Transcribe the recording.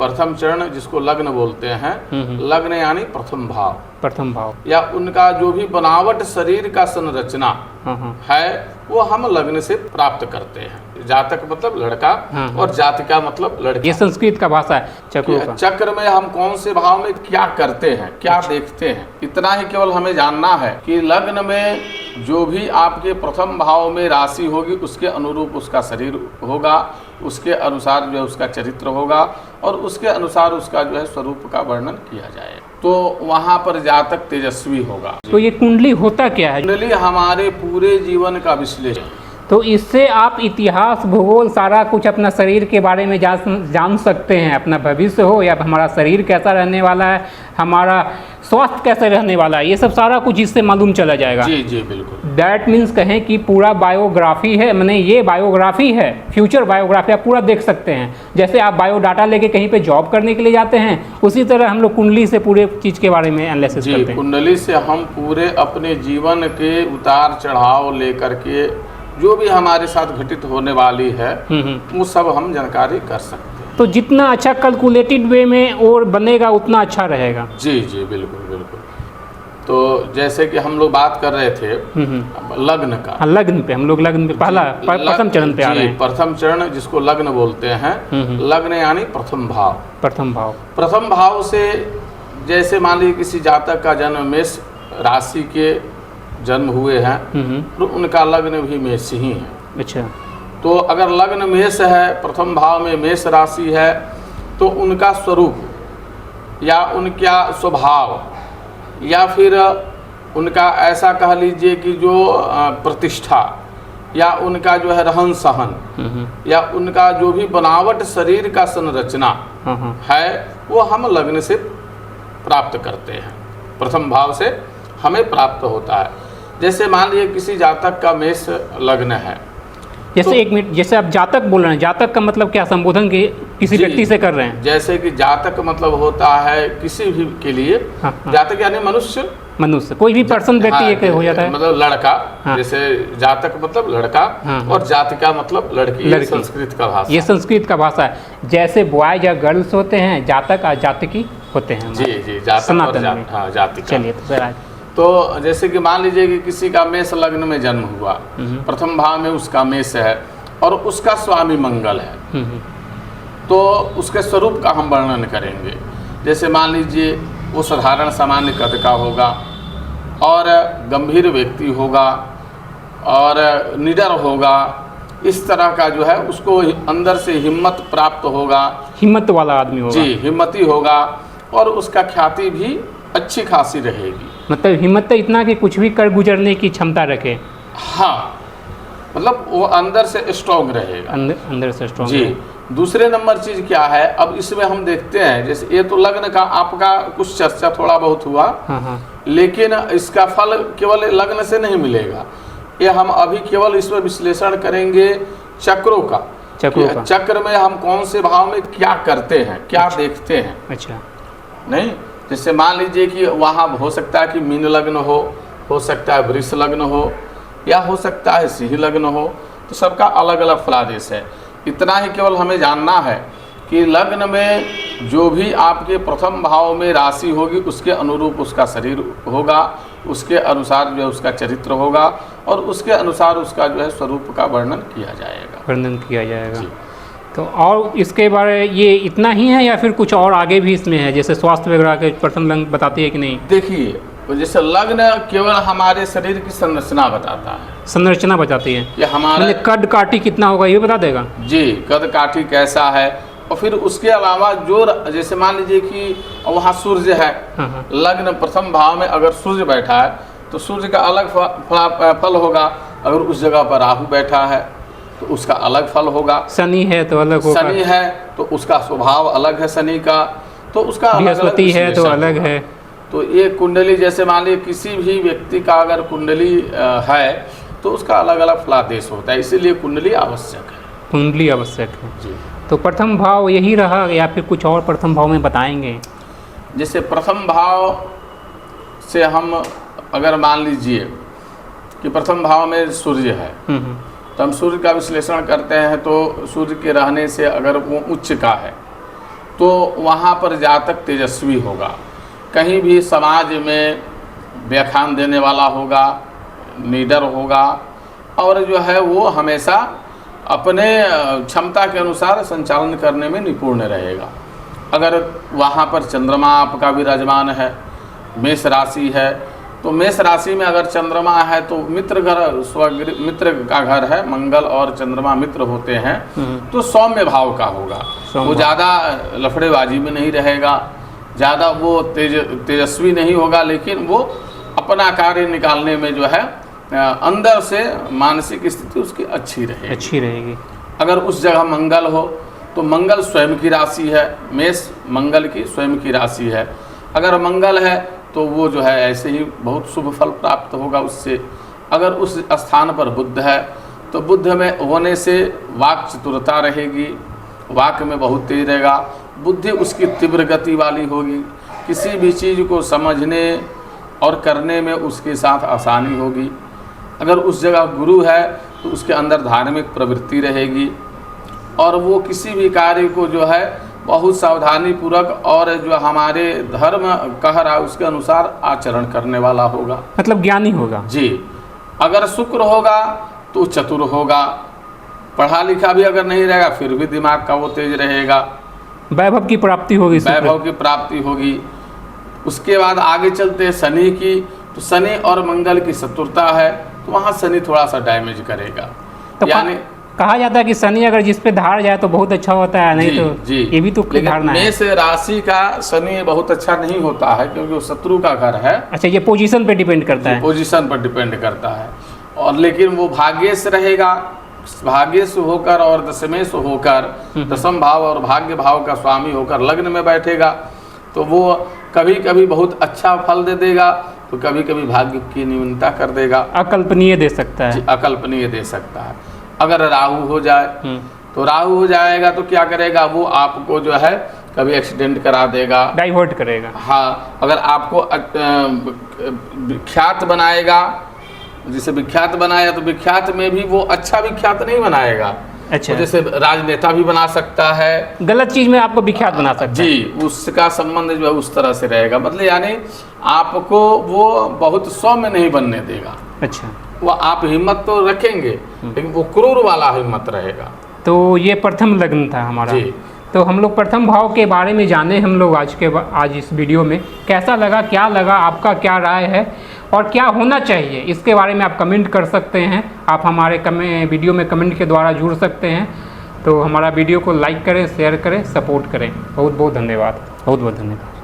प्रथम चरण जिसको लग्न बोलते हैं, लग्न यानी प्रथम भाव या उनका जो भी बनावट शरीर का संरचना है वो हम लग्न से प्राप्त करते हैं। जातक मतलब लड़का और जातिका मतलब लड़की। ये संस्कृत का भाषा है चक्रों का। चक्र में हम कौन से भाव में क्या करते हैं, क्या देखते हैं, इतना ही केवल हमें जानना है कि लग्न में जो भी आपके प्रथम भाव में राशि होगी उसके अनुरूप उसका शरीर होगा, उसके अनुसार जो है उसका चरित्र होगा और उसके अनुसार उसका जो है स्वरूप का वर्णन किया जाए तो वहाँ पर जातक तेजस्वी होगा। तो ये कुंडली होता क्या है? कुंडली हमारे पूरे जीवन का विश्लेषण। तो इससे आप इतिहास, भूगोल, सारा कुछ अपना शरीर के बारे में जान सकते हैं। अपना भविष्य हो या हमारा शरीर कैसा रहने वाला है, हमारा स्वास्थ्य कैसे रहने वाला है, ये सब सारा कुछ इससे मालूम चला जाएगा। जी जी बिल्कुल। दैट मीन्स कहें कि पूरा बायोग्राफी है, मैंने ये बायोग्राफी है, फ्यूचर बायोग्राफी आप पूरा देख सकते हैं। जैसे आप बायोडाटा लेके कहीं पे जॉब करने के लिए जाते हैं, उसी तरह हम लोग कुंडली से पूरे चीज़ के बारे में एनालिसिस करते हैं। कुंडली से हम पूरे अपने जीवन के उतार चढ़ाव लेकर के जो भी हमारे साथ घटित होने वाली है वो सब हम जानकारी कर सकते हैं। तो जितना अच्छा कैलकुलेटेड वे में और बनेगा उतना अच्छा रहेगा। जी जी बिल्कुल बिल्कुल। तो जैसे कि हम लोग बात कर रहे थे लग्न का। लग्न पे हम लोग प्रथम चरण पे आ रहे हैं। प्रथम चरण जिसको लग्न बोलते हैं, लग्न यानी प्रथम भाव से जैसे मान लीजिए किसी जातक का जन्म मेष राशि के जन्म हुए हैं तो उनका लग्न भी मेष ही है। अच्छा। तो अगर लग्न मेष है, प्रथम भाव में मेष राशि है तो उनका स्वरूप या उनका स्वभाव या फिर उनका ऐसा कह लीजिए कि जो प्रतिष्ठा या उनका जो है रहन सहन या उनका जो भी बनावट शरीर का संरचना है वो हम लग्न से प्राप्त करते हैं, प्रथम भाव से हमें प्राप्त होता है। जैसे मान लीजिए किसी जातक का मेष लग्न है। जैसे तो, 1 मिनट, जैसे आप जातक बोल रहे हैं, जातक का मतलब क्या संबोधन के किसी व्यक्ति से कर रहे हैं? जैसे कि जातक मतलब होता है किसी भी के लिए जातक यानी मनुष्य कोई भी पर्सन व्यक्ति एक हो जाता है, मतलब लड़का। जैसे जातक मतलब लड़का और जातिका मतलब लड़की। संस्कृत का भाषा, ये संस्कृत का भाषा है। जैसे बॉयज या गर्ल्स होते हैं, जातक और जातकी होते हैं। जी जातक और जातिका। चलिए तो जैसे कि मान लीजिए कि किसी का मेष लग्न में जन्म हुआ, प्रथम भाव में उसका मेष है और उसका स्वामी मंगल है, तो उसके स्वरूप का हम वर्णन करेंगे। जैसे मान लीजिए वो साधारण सामान्य कद का होगा और गंभीर व्यक्ति होगा और निडर होगा, इस तरह का जो है उसको अंदर से हिम्मत प्राप्त होगा, हिम्मत वाला आदमी होगा। जी हिम्मती होगा और उसका ख्याति भी अच्छी खासी रहेगी। मतलब हिम्मत तो इतना कि कुछ भी कर गुजरने की क्षमता रखे। हाँ, मतलब वो अंदर से स्ट्रॉन्ग रहेगा, अंदर से स्ट्रॉन्ग। जी। दूसरे नंबर चीज़ क्या है, अब इसमें हम देखते हैं जैसे ये तो लग्न का आपका कुछ चर्चा थोड़ा बहुत हुआ। लेकिन इसका फल केवल लग्न से नहीं मिलेगा, ये हम अभी केवल इसमें विश्लेषण करेंगे चक्रों का। चक्र में हम कौन से भाव में क्या करते हैं, क्या देखते हैं। अच्छा। नहीं, जैसे मान लीजिए कि वहाँ हो सकता है कि मीन लग्न हो सकता है वृष लग्न हो या हो सकता है सिंह लग्न हो, तो सबका अलग अलग फलादेश है। इतना ही केवल हमें जानना है कि लग्न में जो भी आपके प्रथम भाव में राशि होगी उसके अनुरूप उसका शरीर होगा, उसके अनुसार जो है उसका चरित्र होगा और उसके अनुसार उसका जो है स्वरूप का वर्णन किया जाएगा। तो और इसके बारे ये इतना ही है या फिर कुछ और आगे भी इसमें है, जैसे स्वास्थ्य वगैरह के प्रथम लग्न बताती है कि नहीं? देखिए, तो जैसे लग्न केवल हमारे शरीर की संरचना बताता है, संरचना बताती है कि हमारे कद काठी कितना होगा ये बता देगा। जी, कद काठी कैसा है और फिर उसके अलावा जो जैसे मान लीजिए कि वहाँ सूर्य है, लग्न प्रथम भाव में अगर सूर्य बैठा है तो सूर्य का अलग फल होगा, अगर उस जगह पर राहु बैठा है तो उसका अलग फल होगा, शनि है तो अलग होगा, शनि है तो उसका स्वभाव अलग है शनि का, तो उसका बृहस्पति है तो अलग है। तो ये कुंडली जैसे मान लीजिए किसी भी व्यक्ति का अगर कुंडली है तो उसका अलग अलग फलादेश होता है, इसीलिए कुंडली आवश्यक है। जी। तो प्रथम भाव यही रहा या फिर कुछ और प्रथम भाव में बताएंगे? जैसे प्रथम भाव से हम अगर मान लीजिए कि प्रथम भाव में सूर्य है तो हम सूर्य का विश्लेषण करते हैं, तो सूर्य के रहने से अगर वो उच्च का है तो वहाँ पर जातक तेजस्वी होगा, कहीं भी समाज में व्याख्यान देने वाला होगा, लीडर होगा, और जो है वो हमेशा अपने क्षमता के अनुसार संचालन करने में निपुण रहेगा। अगर वहाँ पर चंद्रमा आपका विराजमान है, मेष राशि है, तो मेष राशि में अगर चंद्रमा है तो मित्र घर, मित्र का घर है, मंगल और चंद्रमा मित्र होते हैं, तो सौम्य भाव का होगा। वो ज़्यादा लफड़ेबाजी में नहीं रहेगा, ज़्यादा वो तेजस्वी नहीं होगा, लेकिन वो अपना कार्य निकालने में जो है अंदर से मानसिक स्थिति उसकी अच्छी रहेगी। अगर उस जगह मंगल हो तो मंगल स्वयं की राशि है, मेष मंगल की स्वयं की राशि है। अगर मंगल है तो वो जो है ऐसे ही बहुत शुभ फल प्राप्त होगा उससे। अगर उस स्थान पर बुध है तो बुध में होने से वाक चतुरता रहेगी, वाक में बहुत तेज रहेगा, बुद्धि उसकी तीव्र गति वाली होगी, किसी भी चीज़ को समझने और करने में उसके साथ आसानी होगी। अगर उस जगह गुरु है तो उसके अंदर धार्मिक प्रवृत्ति रहेगी, और वो किसी भी कार्य को जो है बहुत सावधानी पूर्वक और जो हमारे धर्म कह रहा है उसके अनुसार आचरण करने वाला होगा, मतलब ज्ञानी होगा जी। अगर शुक्र होगा तो चतुर होगा, पढ़ा लिखा भी अगर नहीं रहेगा फिर भी दिमाग का वो तेज रहेगा, वैभव की प्राप्ति होगी, वैभव की प्राप्ति होगी। उसके बाद आगे चलते हैं शनि की, तो शनि और मंगल की शत्रुता है, तो वहाँ शनि थोड़ा सा डैमेज करेगा। तो यानी कहा जाता है कि शनि अगर जिस पे धार जाए तो बहुत अच्छा होता है, नहीं तो ये भी तो धारणा है। मेष राशि का शनि बहुत अच्छा नहीं होता है क्योंकि वो शत्रु का घर है। अच्छा, ये पोजीशन पे डिपेंड करता है, पोजीशन पर डिपेंड करता है। और लेकिन वो भाग्येश रहेगा, भाग्येश होकर और दशमेश होकर, दशम भाव और भाग्य भाव का स्वामी होकर लग्न में बैठेगा, तो वो कभी कभी बहुत अच्छा फल दे देगा, तो कभी कभी भाग्य की न्यूनता कर देगा, अकल्पनीय दे सकता है, अकल्पनीय दे सकता है। अगर राहु हो जाए तो राहु हो जाएगा तो क्या करेगा, वो आपको जो है कभी एक्सीडेंट करा देगा, डाइवर्ट करेगा। हाँ, अगर आपको विख्यात बनाएगा, जिसे विख्यात बनाया तो विख्यात में भी वो अच्छा विख्यात नहीं बनाएगा। अच्छा, जैसे राजनेता भी बना सकता है, गलत चीज में आपको विख्यात बना सकता है जी, उसका संबंध जो है उस तरह से रहेगा, मतलब यानी आपको वो बहुत सौम्य नहीं बनने देगा। अच्छा, वो आप हिम्मत तो रखेंगे लेकिन वो क्रूर वाला हिम्मत रहेगा। तो ये प्रथम लग्न था हमारा जी। तो हम लोग प्रथम भाव के बारे में जाने हम लोग आज इस वीडियो में। कैसा लगा, क्या लगा, आपका क्या राय है और क्या होना चाहिए, इसके बारे में आप कमेंट कर सकते हैं। आप हमारे वीडियो में कमेंट के द्वारा जुड़ सकते हैं। तो हमारा वीडियो को लाइक करें, शेयर करें, सपोर्ट करें। बहुत बहुत धन्यवाद, बहुत बहुत धन्यवाद।